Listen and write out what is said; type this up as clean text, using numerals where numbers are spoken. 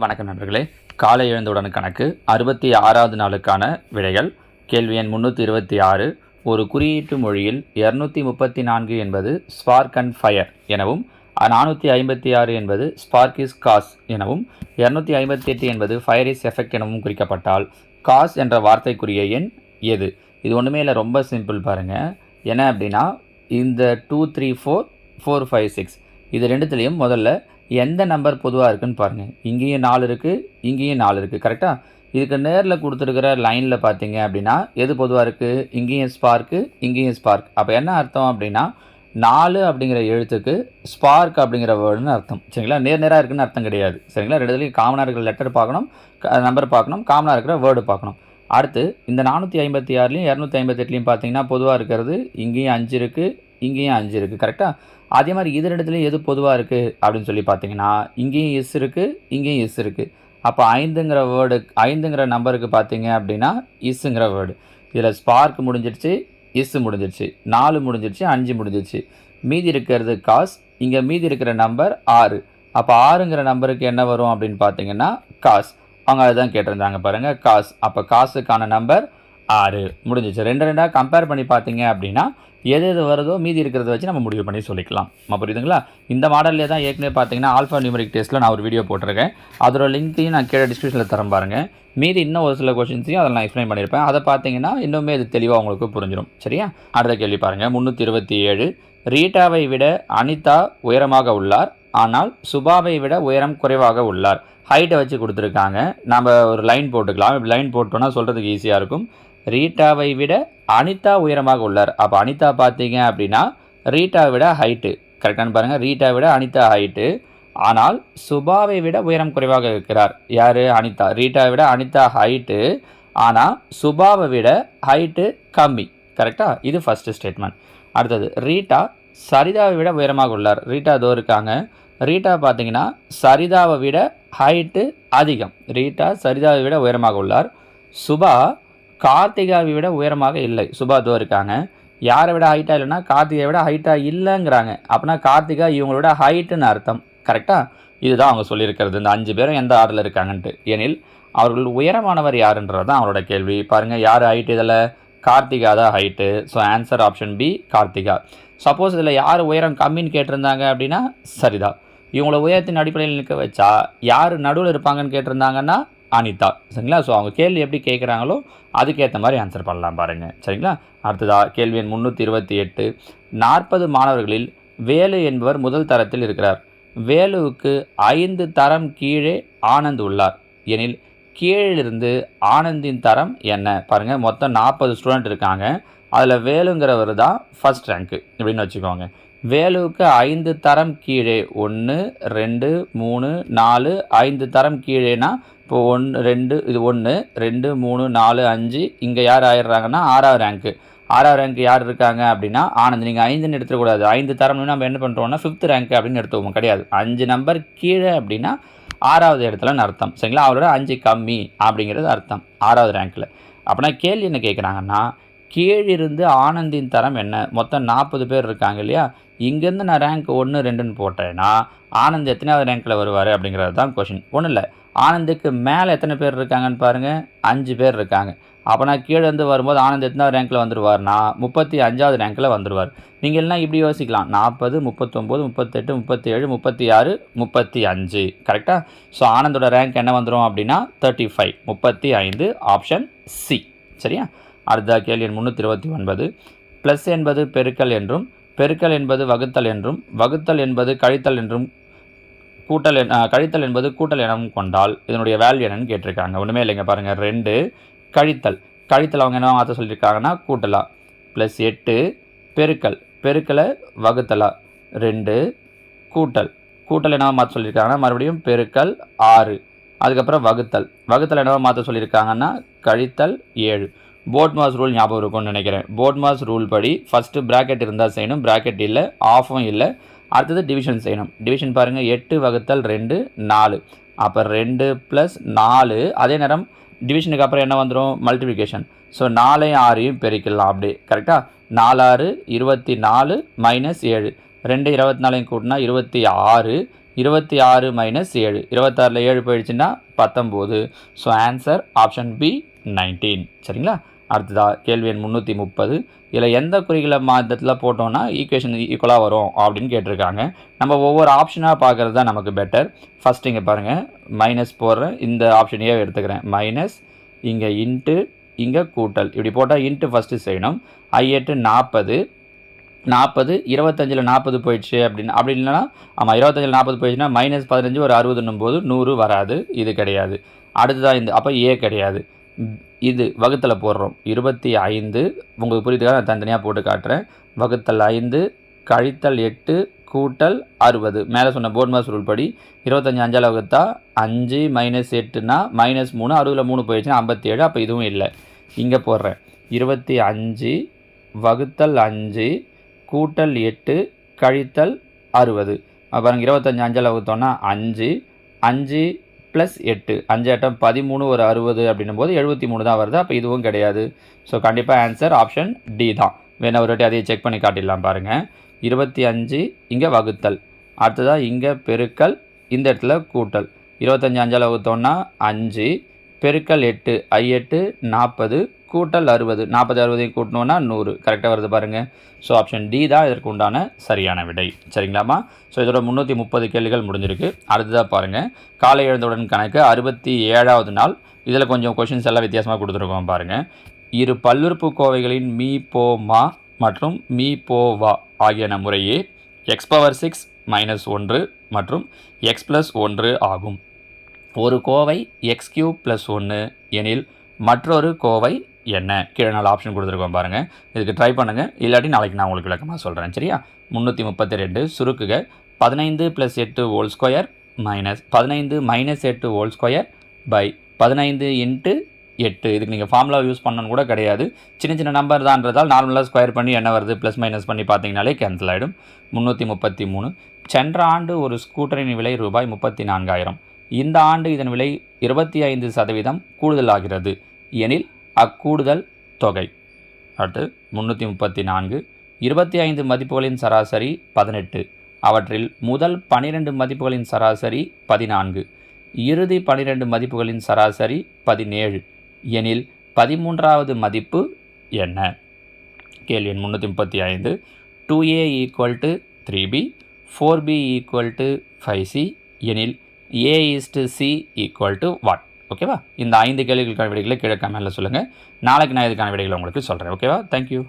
வணக்கம் நண்பர்களே. காலை எழுந்தவுடன் கணக்கு 66வது நாளுக்கான விடைகள். கேள்வி எண் 326. ஒரு குறியீட்டு மொழியில் 234 என்பது ஸ்பார்க் அண்ட் ஃபயர் எனவும், 456 என்பது ஸ்பார்க் இஸ் காஸ் எனவும், 258 என்பது ஃபயர் இஸ் எஃபெக்ட் எனவும் குறிக்கப்பட்டால் காஸ் என்ற வார்த்தைக்குரிய எண் எது? இது ஒன்றுமே இல்லை, ரொம்ப சிம்பிள் பாருங்கள். என்ன அப்படின்னா, இந்த 2 3 4 4 5 6 இது ரெண்டுத்துலேயும் முதல்ல எந்த நம்பர் பொதுவாக இருக்குதுன்னு பாருங்கள். இங்கேயும் 4 இருக்குது, இங்கேயும் 4 இருக்குது. கரெக்டாக இதுக்கு நேரில் கொடுத்துருக்கிற லைனில் பார்த்தீங்க அப்படின்னா எது பொதுவாக இருக்குது? இங்கேயும் ஸ்பார்க்கு, இங்கேயும் ஸ்பார்க். அப்போ என்ன அர்த்தம் அப்படின்னா 4 அப்படிங்கிற எழுத்துக்கு ஸ்பார்க் அப்படிங்கிற வேர்டுன்னு அர்த்தம். சரிங்களா? நேராக இருக்குன்னு அர்த்தம் கிடையாது. சரிங்களா? ரெண்டுத்துலேயும் காமனாக இருக்கிற லெட்டர் பார்க்கணும், நம்பர் பார்க்கணும், காமனாக இருக்கிற வேர்டு பார்க்கணும். அடுத்து இந்த 456லையும் 258லையும் பார்த்தீங்கன்னா பொதுவாக இருக்கிறது இங்கேயும் 5 இருக்குது, இங்கேயும் 5 இருக்குது. கரெக்டாக அதே மாதிரி இது ரெண்டுத்துலேயும் எது பொதுவாக இருக்குது அப்படின்னு சொல்லி பார்த்தீங்கன்னா இங்கேயும் எஸ் இருக்குது, இங்கேயும் எஸ் இருக்குது. அப்போ 5ங்கிற வேர்டு, 5ங்கிற நம்பருக்கு பார்த்தீங்க அப்படின்னா இஸ்ஸுங்கிற வேர்டு. இதில் ஸ்பார்க் முடிஞ்சிடுச்சு, இஸ் முடிஞ்சிடுச்சு, 4 முடிஞ்சிடுச்சு, 5 முடிஞ்சிடுச்சு. மீதி இருக்கிறது காஸ். இங்கே மீதி இருக்கிற நம்பர் 6. அப்போ 6ங்கிற நம்பருக்கு என்ன வரும் அப்படின்னு பார்த்தீங்கன்னா காஸ். அவங்க அதுதான் கேட்டிருந்தாங்க பாருங்கள், காஸ். அப்போ காசுக்கான நம்பர் 6 முடிஞ்சிச்சு. 2 கம்பேர் பண்ணி பார்த்தீங்க அப்படின்னா எது எது வருதோ மீதி இருக்கிறத வச்சு நம்ம முடிவு பண்ணி சொல்லிக்கலாம். புரியுதுங்களா? இந்த மாடல்லே தான் ஏற்கனவே பார்த்தீங்கன்னா ஆல்ஃபா நியூமரிக் டெஸ்ட்டில் நான் ஒரு வீடியோ போட்டிருக்கேன். அதோட லிங்க்கையும் நான் கீழே டிஸ்கிரிப்ஷனில் தரேன் பாருங்கள். மீதி இன்னும் ஒரு சில கொஷின்ஸையும் அதில் நான் எக்ஸ்பிளைன் பண்ணியிருப்பேன். அதை பார்த்தீங்கன்னா இன்னுமே இது தெளிவாக உங்களுக்கு புரிஞ்சிடும். சரியா? அடுத்த கேள்வி பாருங்கள். 327. ரீட்டாவை விட அனிதா உயரமாக உள்ளார், ஆனால் சுபாவை விட உயரம் குறைவாக உள்ளார். ஹைட்டை வச்சு கொடுத்துருக்காங்க. நம்ம ஒரு லைன் போட்டுக்கலாம். இப்படி லைன் போட்டோன்னா சொல்கிறதுக்கு ஈஸியாக இருக்கும். ரீட்டாவை விட அனிதா உயரமாக உள்ளார். அப்போ அனிதா பார்த்தீங்க அப்படின்னா ரீட்டாவை விட ஹைட்டு. கரெக்டானு பாருங்கள். ரீட்டாவை விட அனிதா ஹைட்டு, ஆனால் சுபாவை விட உயரம் குறைவாக இருக்கிறார். யார்? அனிதா. ரீட்டாவை விட அனிதா ஹைட்டு, ஆனால் சுபாவை விட ஹைட்டு கம்மி. கரெக்டாக? இது ஃபஸ்ட்டு ஸ்டேட்மெண்ட். அடுத்தது, ரீட்டா சரிதாவை விட உயரமாக உள்ளார். ரீட்டா இதோ இருக்காங்க. ரீட்டா பார்த்தீங்கன்னா சரிதாவை விட ஹைட்டு அதிகம். ரீட்டா சரிதாவை விட உயரமாக உள்ளார். சுபா கார்த்திகாவை விட உயரமாக இல்லை. சுபா இதோ இருக்காங்க. யாரை விட ஹைட்டாக இல்லைன்னா கார்த்திகை விட ஹைட்டாக இல்லைங்கிறாங்க. அப்படின்னா கார்த்திகா இவங்களோட ஹைட்டுன்னு அர்த்தம். கரெக்டாக? இதுதான் அவங்க சொல்லியிருக்கிறது. இந்த 5 பேரும் எந்த ஆர்டரில் இருக்காங்கன்ட்டு. எனில் அவர்கள் உயரமானவர் யாருன்றது தான் அவங்களோட கேள்வி. பாருங்கள், யார் ஹைட்டு? இதில் கார்த்திகா தான் height. So answer option B, Karthika. Suppose இதில் யார் உயரம் கம்மின்னு கேட்டிருந்தாங்க அப்படின்னா சரிதா. இவங்களோட உயரத்தின் அடிப்படையில் நிற்க வச்சா யார் நடுவில் இருப்பாங்கன்னு கேட்டிருந்தாங்கன்னா அனிதா. சரிங்களா? ஸோ அவங்க கேள்வி எப்படி கேட்குறாங்களோ அதுக்கேற்ற மாதிரி ஆன்சர் பண்ணலாம் பாருங்கள். சரிங்களா? அடுத்ததாக கேள்வி எண் 328. 40 மாணவர்களில் வேலு என்பவர் முதல் தரத்தில் இருக்கிறார். வேலுவுக்கு 5 தரம் கீழே ஆனந்த் உள்ளார். எனில் கீழிலிருந்து ஆனந்தின் தரம் என்ன? பாருங்கள், மொத்தம் 40 ஸ்டூடெண்ட் இருக்காங்க. அதில் வேலுங்கிறவர் தான் ஃபஸ்ட் ரேங்க்கு இப்படின்னு வச்சுக்கோங்க. வேலுவுக்கு 5 தரம் கீழே, 1 2 3 4 5 தரம் கீழேனா இப்போ 1 2 இது 1 2 3 4 5. இங்கே யார் ஆயிடுறாங்கன்னா 6வது ரேங்க்கு. 6வது ரேங்க் யார் இருக்காங்க அப்படின்னா ஆனந்த். நீங்கள் 5ன்னு எடுத்துக்கூடாது. 5 தரம்னு நம்ம என்ன பண்ணுறோம்னா 5th ரேங்க் அப்படின்னு எடுத்துவோம். கிடையாது, 5 நம்பர் கீழே அப்படின்னா 6வது இடத்துலன்னு அர்த்தம். சரிங்களா? அவரோட 5 கம்மி அப்படிங்கிறது அர்த்தம் 6வது ரேங்க்கில். அப்படின்னா கேள்வி என்ன கேட்குறாங்கன்னா, கீழிருந்து ஆனந்தின் தரம் என்ன? மொத்தம் 40 பேர் இருக்காங்க இல்லையா? இங்கேருந்து நான் ரேங்க் 1 2ன்னு போட்டேன்னா ஆனந்த் எத்தனாவது ரேங்க்கில் வருவார் அப்படிங்கிறது தான் கொஷின். ஒன்றும் இல்லை, ஆனந்துக்கு மேலே எத்தனை பேர் இருக்காங்கன்னு பாருங்கள், 5 பேர் இருக்காங்க. அப்போ நான் கீழே இருந்து வரும்போது ஆனந்த் எத்தனாவது ரேங்க்கில் வந்துடுவார்னா 35வது ரேங்க்கில் வந்துடுவார். நீங்கள் எல்லாம் இப்படி யோசிக்கலாம், 40 39 38 37 36 35. கரெக்டாக? ஸோ ஆனந்தோட ரேங்க் என்ன வந்துடும் அப்படின்னா 35 35. Option C. சரியா? அடுத்த கேள்வி எண் 329. ப்ளஸ் என்பது பெருக்கல் என்றும், பெருக்கல் என்பது வகுத்தல் என்றும், வகுத்தல் என்பது கழித்தல் என்றும், கழித்தல் என்பது கூட்டல் எனவும் கொண்டால் இதனுடைய வேல்யூ என்னன்னு கேட்டிருக்காங்க. ஒன்றுமே இல்லைங்க. பாருங்கள், 2 கழித்தல். கழித்தல் அவங்க என்ன மாற்ற சொல்லியிருக்காங்கன்னா கூட்டலா. ப்ளஸ் 8 பெருக்கல். பெருக்கலை வகுத்தலா. 2 கூட்டல். கூட்டல் என்னவா மாற்ற சொல்லியிருக்காங்கன்னா மறுபடியும் பெருக்கல் 6. அதுக்கப்புறம் வகுத்தல். வகுத்தல் என்னவா மாற்ற சொல்லியிருக்காங்கன்னா கழித்தல் 7. போட்மாஸ் ரூல் ஞாபகம் இருக்கும்னு நினைக்கிறேன். போட்மாஸ் ரூல் படி ஃபஸ்ட்டு ப்ராக்கெட் இருந்தால் செய்யணும், ப்ராக்கெட் இல்லை, ஆஃபும் இல்லை. அடுத்தது டிவிஷன் செய்யணும். டிவிஷன் பாருங்கள், 8 வகுத்தல் 2 4. அப்போ 2 + 4. அதே நேரம் டிவிஷனுக்கு அப்புறம் என்ன வந்துடும்? மல்டிப்ளிகேஷன். ஸோ 4ஐயும் 6ஐயும் பெருக்கலாம் அப்படியே. கரெக்டாக? 4 6 24 - 7. 2 24ஐயும் கூட்டினா 26. 26 மைனஸ் 7, 26ல் 7 போயிடுச்சுன்னா 19. So answer option B 19. சரிங்களா? அடுத்ததா கேள்வி எண் 330. இதில் எந்த குறிகளை மாற்றத்தில் போட்டோம்னா ஈக்குவேஷன் ஈக்குவலாக வரும் அப்படின்னு கேட்டிருக்காங்க. நம்ம ஒவ்வொரு ஆப்ஷனாக பார்க்குறது தான் நமக்கு பெட்டர். ஃபஸ்ட் இங்கே பாருங்கள், மைனஸ் போடுறேன், இந்த ஆப்ஷனையே எடுத்துக்கிறேன். மைனஸ், இங்கே இன்ட்டு, இங்கே கூட்டல். இப்படி போட்டால் இன்ட்டு ஃபஸ்ட்டு செய்யணும். I8 40, 25ல் 40 போயிடுச்சு அப்படின்னு அப்படி இல்லைன்னா, ஆமாம் 25ல் 40 போயிடுச்சுன்னா மைனஸ் 15 ஒரு 60 போது 100 வராது, இது கிடையாது. அடுத்ததான் இந்த, அப்போ ஏ கிடையாது. இது வகுத்தலை போடுறோம். 25, உங்களுக்கு புரியுதுக்காக நான் தனித்தனியாக போட்டு காட்டுறேன். வகுத்தல் 5 கழித்தல் 8 கூட்டல் 60. மேலே சொன்ன போர்ட் மாஸ் ரூல் படி 25 5ஆல் வகுத்தா 5 மைனஸ் 8னா மைனஸ் 3, 60ல் 3 போயிடுச்சுன்னா 57. அப்போ இதுவும் இல்லை. இங்கே போடுறேன் 25 வகுத்தல் 5 கூட்டல் 8 கழித்தல் 60. பாருங்கள் 25 5ஆல் வகுத்தோன்னா 5, 5 ப்ளஸ் 8, 5 8 13 ஒரு 60 அப்படின்னும் போது 73 தான் வருது. அப்போ இதுவும் கிடையாது. ஸோ கண்டிப்பாக ஆன்சர் ஆப்ஷன் டி தான். வேணா ஒரு வாட்டி அதையே செக் பண்ணி காட்டிடலாம் பாருங்கள். 25 இங்கே வகுத்தல், அடுத்ததாக இங்கே பெருக்கல், இந்த இடத்துல கூட்டல். 25 5ஆல் வகுத்தோன்னா 5 பெருக்கல் 8, I8 40 கூட்டல் 60, 40 60 கூட்டணுன்னா 100. கரெக்டாக வருது பாருங்கள். ஸோ ஆப்ஷன் டி தான் இதற்கு உண்டான சரியான விடை. சரிங்களாம்மா? ஸோ இதோட 330 கேள்விகள் முடிஞ்சிருக்கு. அடுத்ததாக பாருங்கள், காலை எழுந்தவுடன் கணக்கு 67வது நாள். இதில் கொஞ்சம் கொஷின்ஸ் எல்லாம் வித்தியாசமாக கொடுத்துருக்கோம் பாருங்கள். இரு பல்லுறுப்புக்கோவைகளின் மீ போ மா மற்றும் மீ போ வா ஆகியன முறையே x⁻6 - 1 மற்றும் x+1 ஆகும். ஒரு கோவை x³ + 1 எனில் மற்றொரு கோவை என்ன? கீழே 4 ஆப்ஷன் கொடுத்துருக்கோம் பாருங்கள். இதுக்கு ட்ரை பண்ணுங்கள், இல்லாட்டி நாளைக்கு நான் உங்களுக்கு விளக்கமாக சொல்கிறேன். சரியா? 332 சுருக்குக 15 + 8 whole square minus 15 - 8 whole square by 15 × 8. இதுக்கு நீங்கள் ஃபார்முலா யூஸ் பண்ணணும் கூட கிடையாது. சின்ன சின்ன நம்பர் தான்றதால் நார்மலாக ஸ்கொயர் பண்ணி என்ன வருது ப்ளஸ் மைனஸ் பண்ணி பார்த்தீங்கனாலே கேன்சல் ஆகிடும். 333 சென்ற ஆண்டு ஒரு ஸ்கூட்டரின் விலை ரூபாய் 34,000. இந்த ஆண்டு இதன் விலை 25% கூடுதலாகிறது எனில் அக்கூடுதல் தொகை. அடுத்து 334 25 மதிப்புகளின் சராசரி 18, அவற்றில் முதல் 12 மதிப்புகளின் சராசரி 14, இறுதி 12 மதிப்புகளின் சராசரி 17 எனில் 13வது மதிப்பு என்ன? கேள்வி எண் 335. 2a = 3b, 4b = 5c எனில் a:c = what? ஓகேவா? இந்த 5 கேள்விகளுக்கான விடைகளை கீழே கமெண்ட்டில் சொல்லுங்கள். நாளைக்கு நான் இதுக்கான விடைகளை உங்களுக்கு சொல்கிறேன். ஓகேவா? தேங்க்யூ.